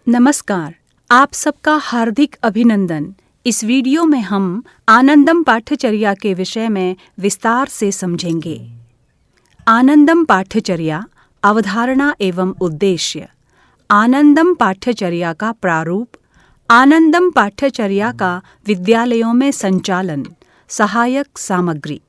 नमस्कार, आप सबका हार्दिक अभिनंदन। इस वीडियो में हम आनंदम पाठ्यचर्या के विषय में विस्तार से समझेंगे। आनंदम पाठ्यचर्या, अवधारणा एवं उद्देश्य, आनंदम पाठ्यचर्या का प्रारूप, आनंदम पाठ्यचर्या का विद्यालयों में संचालन, सहायक सामग्री।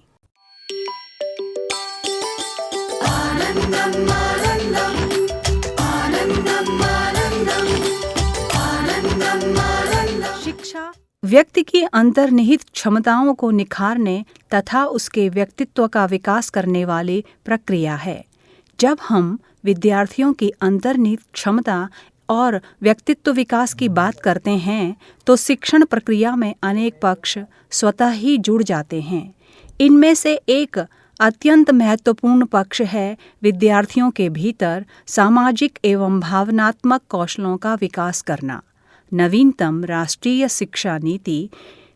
शिक्षा व्यक्ति की अंतर्निहित क्षमताओं को निखारने तथा उसके व्यक्तित्व का विकास करने वाली प्रक्रिया है। जब हम विद्यार्थियों की अंतर्निहित क्षमता और व्यक्तित्व विकास की बात करते हैं तो शिक्षण प्रक्रिया में अनेक पक्ष स्वतः ही जुड़ जाते हैं। इनमें से एक अत्यंत महत्वपूर्ण पक्ष है विद्यार्थियों के भीतर सामाजिक एवं भावनात्मक कौशलों का विकास करना। नवीनतम राष्ट्रीय शिक्षा नीति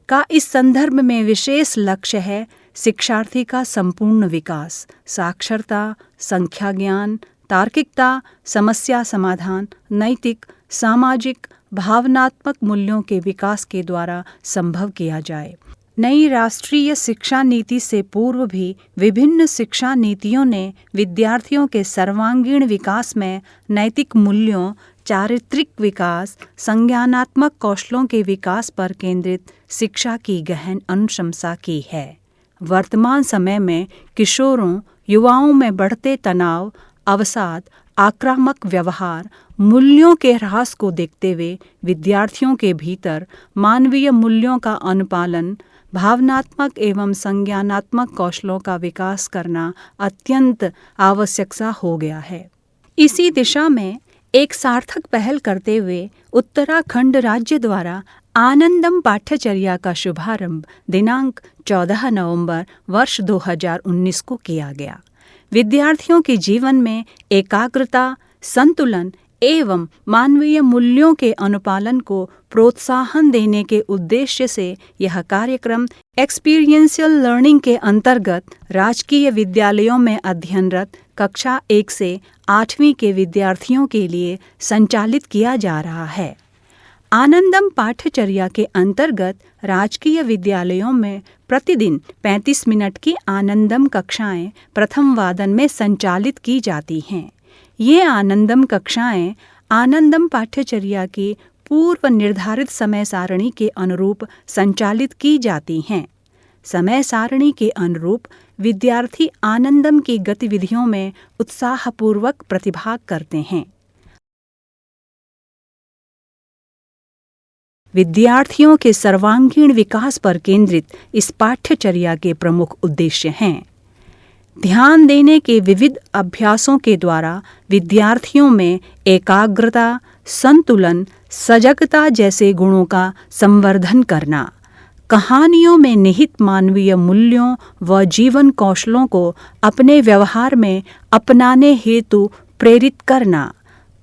का इस संदर्भ में विशेष लक्ष्य है शिक्षार्थी का संपूर्ण विकास, साक्षरता, संख्या ज्ञान, तार्किकता, समस्या समाधान, नैतिक, सामाजिक, भावनात्मक मूल्यों के विकास के द्वारा संभव किया जाए। नई राष्ट्रीय शिक्षा नीति से पूर्व भी विभिन्न शिक्षा नीतियों ने विद्यार्थियों के सर्वांगीण विकास में नैतिक मूल्यों, चारित्रिक विकास, संज्ञानात्मक कौशलों के विकास पर केंद्रित शिक्षा की गहन अनुशंसा की है। वर्तमान समय में किशोरों, युवाओं में बढ़ते तनाव, अवसाद, आक्रामक व्यवहार, मूल्यों के ह्रास को देखते हुए विद्यार्थियों के भीतर मानवीय मूल्यों का अनुपालन, भावनात्मक एवं संज्ञानात्मक कौशलों का विकास करना अत्यंत आवश्यक सा हो गया है। इसी दिशा में एक सार्थक पहल करते हुए उत्तराखंड राज्य द्वारा आनंदम पाठ्यचर्या का शुभारंभ दिनांक 14 नवंबर वर्ष 2019 को किया गया। विद्यार्थियों के जीवन में एकाग्रता, संतुलन एवं मानवीय मूल्यों के अनुपालन को प्रोत्साहन देने के उद्देश्य से यह कार्यक्रम एक्सपीरियंशियल लर्निंग के अंतर्गत राजकीय विद्यालयों में अध्ययनरत कक्षा 1 से 8वीं के विद्यार्थियों के लिए संचालित किया जा रहा है। आनंदम पाठ्यचर्या के अंतर्गत राजकीय विद्यालयों में प्रतिदिन 35 मिनट की आनंदम कक्षाएं प्रथम वादन में संचालित की जाती हैं। ये आनंदम कक्षाएं आनंदम पाठ्यचर्या की पूर्व निर्धारित समय सारणी के अनुरूप संचालित की जाती हैं। समय सारणी के अनुरूप विद्यार्थी आनंदम की गतिविधियों में उत्साहपूर्वक प्रतिभाग करते हैं। विद्यार्थियों के सर्वांगीण विकास पर केंद्रित इस पाठ्यचर्या के प्रमुख उद्देश्य हैं। ध्यान देने के विविध अभ्यासों के द्वारा विद्यार्थियों में एकाग्रता, संतुलन, सजगता जैसे गुणों का संवर्धन करना, कहानियों में निहित मानवीय मूल्यों व जीवन कौशलों को अपने व्यवहार में अपनाने हेतु प्रेरित करना,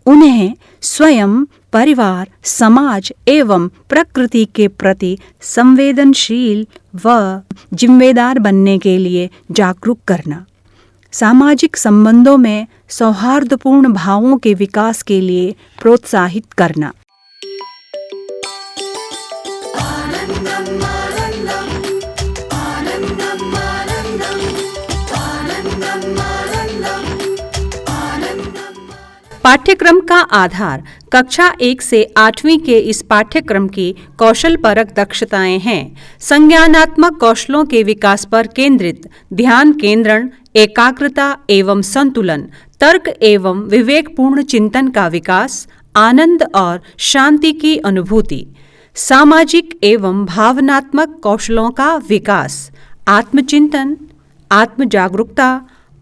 उन्हें स्वयं, परिवार, समाज एवं प्रकृति के प्रति संवेदनशील व जिम्मेदार बनने के लिए जागरूक करना, सामाजिक संबंधों में सौहार्दपूर्ण भावों के विकास के लिए प्रोत्साहित करना। पाठ्यक्रम का आधार कक्षा 1 से 8वीं के इस पाठ्यक्रम की कौशल परक दक्षताएं हैं। संज्ञानात्मक कौशलों के विकास पर केंद्रित ध्यान केंद्रण, एकाग्रता एवं संतुलन, तर्क एवं विवेकपूर्ण चिंतन का विकास, आनंद और शांति की अनुभूति, सामाजिक एवं भावनात्मक कौशलों का विकास, आत्मचिंतन, आत्म जागरूकता,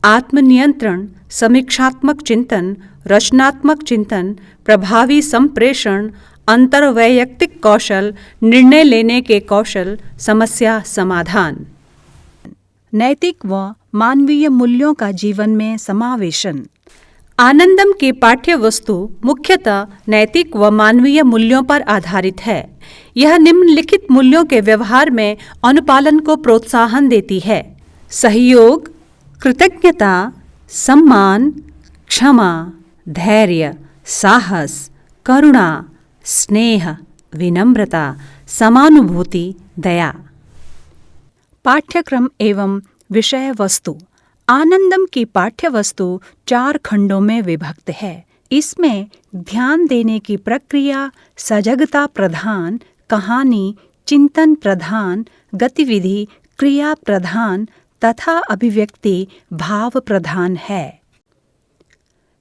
आत्मनियंत्रण, समीक्षात्मक चिंतन, रचनात्मक चिंतन, प्रभावी संप्रेषण, अंतर्वैयक्तिक कौशल, निर्णय लेने के कौशल, समस्या समाधान, नैतिक व मानवीय मूल्यों का जीवन में समावेशन, आनंदम की पाठ्य वस्तु मुख्यतः नैतिक व मानवीय मूल्यों पर आधारित है। यह निम्नलिखित मूल्यों के व्यवहार में अनुपालन को प्रोत्साहन देती है: सहयोग, कृतज्ञता, सम्मान, क्षमा, धैर्य, साहस, करुणा, स्नेह, विनम्रता, समानुभूति, दया। पाठ्यक्रम एवं विषय वस्तु। आनंदम की पाठ्य वस्तु 4 खंडों में विभक्त है। इसमें ध्यान देने की प्रक्रिया, सजगता प्रधान, कहानी, चिंतन प्रधान, गतिविधि, क्रिया प्रधान तथा अभिव्यक्ति भाव प्रधान है।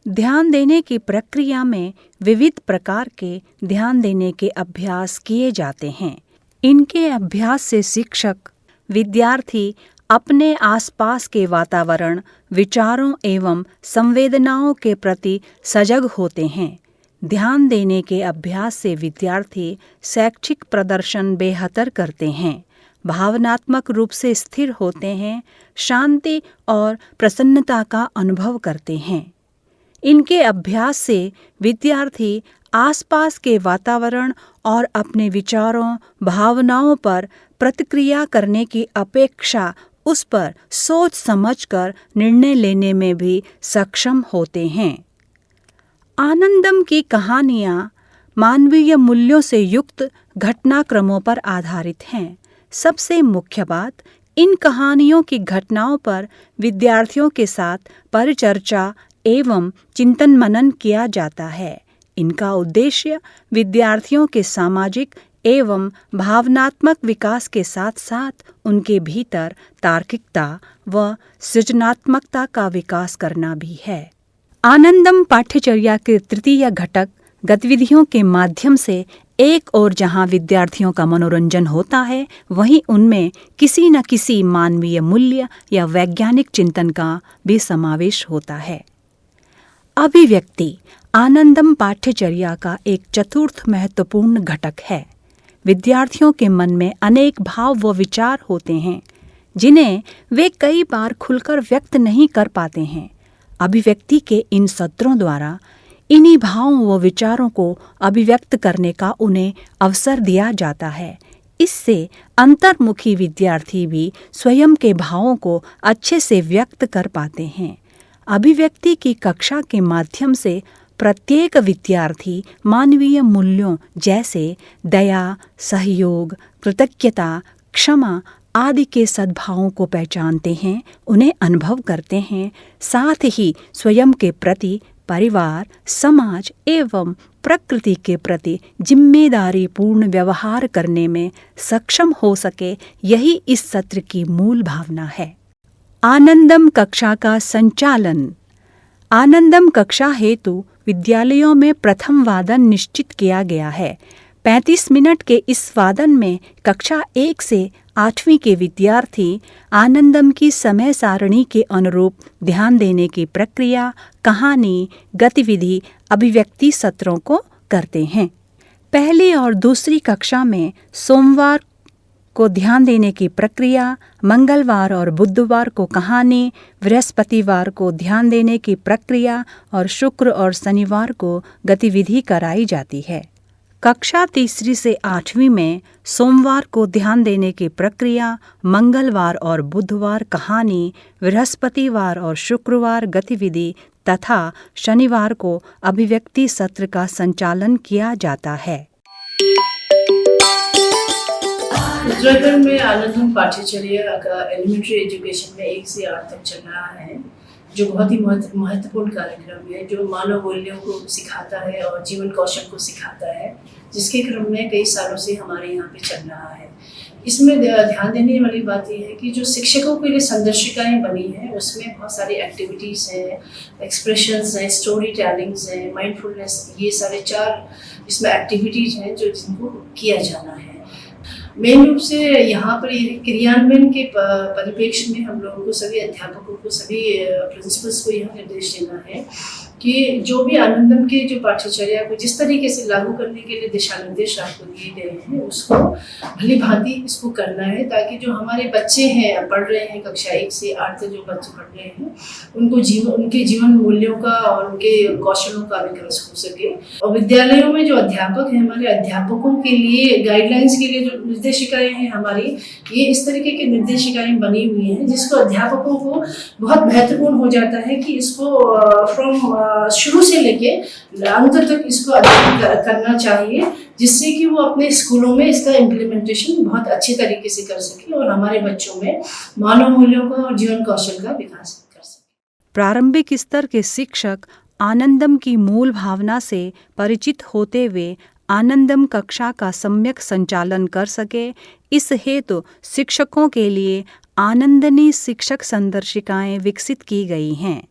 ध्यान देने की प्रक्रिया में विविध प्रकार के ध्यान देने के अभ्यास किए जाते हैं। इनके अभ्यास से शिक्षक, विद्यार्थी अपने आसपास के वातावरण, विचारों एवं संवेदनाओं के प्रति सजग होते हैं। ध्यान देने के अभ्यास से विद्यार्थी शैक्षिक प्रदर्शन बेहतर करते हैं, भावनात्मक रूप से स्थिर होते हैं, शांति और प्रसन्नता का अनुभव करते हैं। इनके अभ्यास से विद्यार्थी आसपास के वातावरण और अपने विचारों, भावनाओं पर प्रतिक्रिया करने की अपेक्षा उस पर सोच समझकर निर्णय लेने में भी सक्षम होते हैं। आनंदम की कहानियाँ मानवीय मूल्यों से युक्त घटनाक्रमों पर आधारित हैं। सबसे मुख्य बात, इन कहानियों की घटनाओं पर विद्यार्थियों के साथ परिचर्चा एवं चिंतन मनन किया जाता है। इनका उद्देश्य विद्यार्थियों के सामाजिक एवं भावनात्मक विकास के साथ साथ उनके भीतर तार्किकता व सृजनात्मकता का विकास करना भी है। आनंदम पाठ्यचर्या के तृतीय घटक गतिविधियों के माध्यम से एक और जहां विद्यार्थियों का मनोरंजन होता है, वहीं उनमें किसी न किसी मानवीय मूल्य या वैज्ञानिक चिंतन का भी समावेश होता है। अभिव्यक्ति आनंदम पाठ्यचर्या का एक चतुर्थ महत्वपूर्ण घटक है। विद्यार्थियों के मन में अनेक भाव व विचार होते हैं, जिन्हें वे कई बार खुलकर व्यक्त नहीं कर पाते हैं। अभिव्यक्ति के इन सत्रों द्वारा इन्हीं भावों व विचारों को अभिव्यक्त करने का उन्हें अवसर दिया जाता है। इससे अंतर्मुखी विद्यार्थी भी स्वयं के भावों को अच्छे से व्यक्त कर पाते हैं। अभिव्यक्ति की कक्षा के माध्यम से प्रत्येक विद्यार्थी मानवीय मूल्यों जैसे दया, सहयोग, कृतज्ञता, क्षमा आदि के सद्भावों को पहचानते हैं, उन्हें अनुभव करते हैं, साथ ही स्वयं के प्रति, परिवार, समाज एवं प्रकृति के प्रति जिम्मेदारी पूर्ण व्यवहार करने में सक्षम हो सके, यही इस सत्र की मूल भावना है। आनंदम कक्षा का संचालन। आनंदम कक्षा हेतु विद्यालयों में प्रथम वादन निश्चित किया गया है। 35 मिनट के इस वादन में कक्षा 1 से 8वीं के विद्यार्थी आनंदम की समय सारणी के अनुरूप ध्यान देने की प्रक्रिया, कहानी, गतिविधि, अभिव्यक्ति सत्रों को करते हैं। पहली और दूसरी कक्षा में सोमवार को ध्यान देने की प्रक्रिया, मंगलवार और बुधवार को कहानी, बृहस्पतिवार को ध्यान देने की प्रक्रिया और शुक्र और शनिवार को गतिविधि कराई जाती है। कक्षा 3 से 8वीं में सोमवार को ध्यान देने की प्रक्रिया, मंगलवार और बुधवार कहानी, बृहस्पतिवार और शुक्रवार गतिविधि तथा शनिवार को अभिव्यक्ति सत्र का संचालन किया जाता है। उत्तराखंड में आनंदम पाठ्यचर्या का एलिमेंट्री एजुकेशन में 1 से 8 तक चल रहा है, जो बहुत ही महत्वपूर्ण कार्यक्रम है, जो मानव मूल्यों को सिखाता है और जीवन कौशल को सिखाता है, जिसके क्रम में कई सालों से हमारे यहाँ पे चल रहा है। इसमें ध्यान देने वाली बात यह है कि जो शिक्षकों के लिए संदर्शिकाएँ बनी हैं, उसमें बहुत सारी एक्टिविटीज़ हैं, एक्सप्रेशंस हैं, स्टोरी टेलिंग्स हैं, माइंडफुलनेस, ये सारे 4 इसमें एक्टिविटीज़ हैं जो जिनको किया जाना है। मेन रूप से यहाँ पर ये क्रियान्वयन के परिप्रेक्ष्य में हम लोगों को, सभी अध्यापकों को, सभी प्रिंसिपल्स को यह निर्देश देना है कि जो भी आनंदम के जो पाठ्यचर्या को जिस तरीके से लागू करने के लिए दिशा निर्देश आपको दिए गए हैं, उसको भली भांति इसको करना है, ताकि जो हमारे बच्चे हैं, पढ़ रहे हैं, कक्षा 1 से 8 तक जो बच्चे पढ़ रहे हैं, उनके जीवन मूल्यों का और उनके कौशलों का विकास हो सके। और विद्यालयों में जो अध्यापक हैं, हमारे अध्यापकों के लिए गाइडलाइंस के लिए जो निर्देशिकाएं हैं हमारी, ये इस तरीके की निर्देशिकाएं बनी हुई हैं जिसको अध्यापकों को बहुत महत्वपूर्ण हो जाता है कि इसको शुरू से लेके अंत तक इसको अध्ययन करना चाहिए, जिससे कि वो अपने स्कूलों में इसका इम्प्लीमेंटेशन बहुत अच्छे तरीके से कर सके और हमारे बच्चों में मानव मूल्यों का और जीवन कौशल का विकास कर सके। प्रारंभिक स्तर के शिक्षक आनंदम की मूल भावना से परिचित होते हुए आनंदम कक्षा का सम्यक संचालन कर सके, इस हेतु शिक्षकों के लिए आनंदनी शिक्षक संदर्शिकाएं विकसित की गई हैं।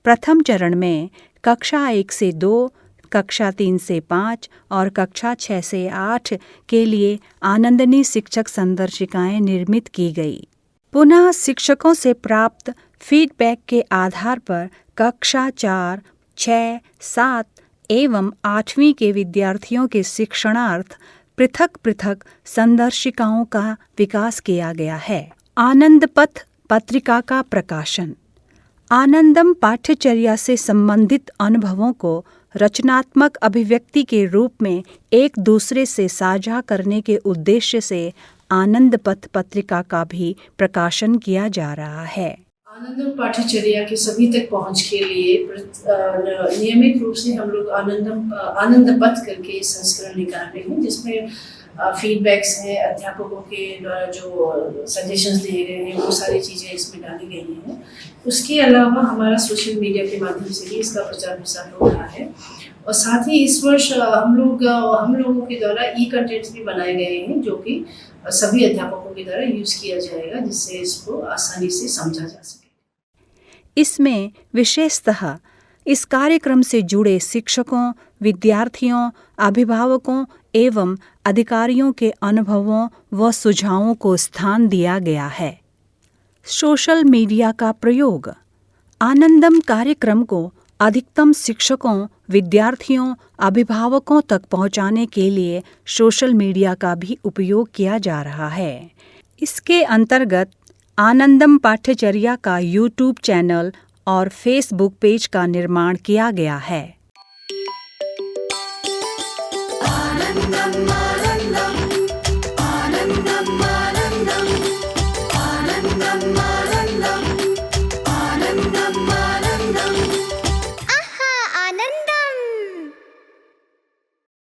प्रथम चरण में कक्षा 1 से 2, कक्षा 3 से 5 और कक्षा 6 से 8 के लिए आनंदनी शिक्षक संदर्शिकाएं निर्मित की गई। पुनः शिक्षकों से प्राप्त फीडबैक के आधार पर कक्षा 4, 6, 7 एवं 8वीं के विद्यार्थियों के शिक्षणार्थ पृथक पृथक संदर्शिकाओं का विकास किया गया है। आनंद पथ पत्रिका का प्रकाशन। आनंदम पाठ्यचर्या से संबंधित अनुभवों को रचनात्मक अभिव्यक्ति के रूप में एक दूसरे से साझा करने के उद्देश्य से आनंद पथ पत्रिका का भी प्रकाशन किया जा रहा है। आनंदम पाठ्यचर्या के सभी तक पहुंच के लिए नियमित रूप से हम लोग आनंद पथ करके संस्करण निकाल रहे हैं, जिसमें फीडबैक्स हैं, अध्यापकों के द्वारा जो सजेशंस दिए गए हैं, वो सारी चीज़ें इसमें डाली गई हैं। उसके अलावा हमारा सोशल मीडिया के माध्यम से भी इसका प्रचार प्रसार हो रहा है, और साथ ही इस वर्ष हम लोगों के द्वारा ई-कंटेंट्स भी बनाए गए हैं, जो कि सभी अध्यापकों के द्वारा यूज़ किया जाएगा, जिससे इसको आसानी से समझा जा सके। इसमें विशेषतः इस कार्यक्रम से जुड़े शिक्षकों, विद्यार्थियों, अभिभावकों एवं अधिकारियों के अनुभवों व सुझावों को स्थान दिया गया है। सोशल मीडिया का प्रयोग। आनंदम कार्यक्रम को अधिकतम शिक्षकों, विद्यार्थियों, अभिभावकों तक पहुंचाने के लिए सोशल मीडिया का भी उपयोग किया जा रहा है। इसके अंतर्गत आनंदम पाठ्यचर्या का यूट्यूब चैनल और फेसबुक पेज का निर्माण किया गया है।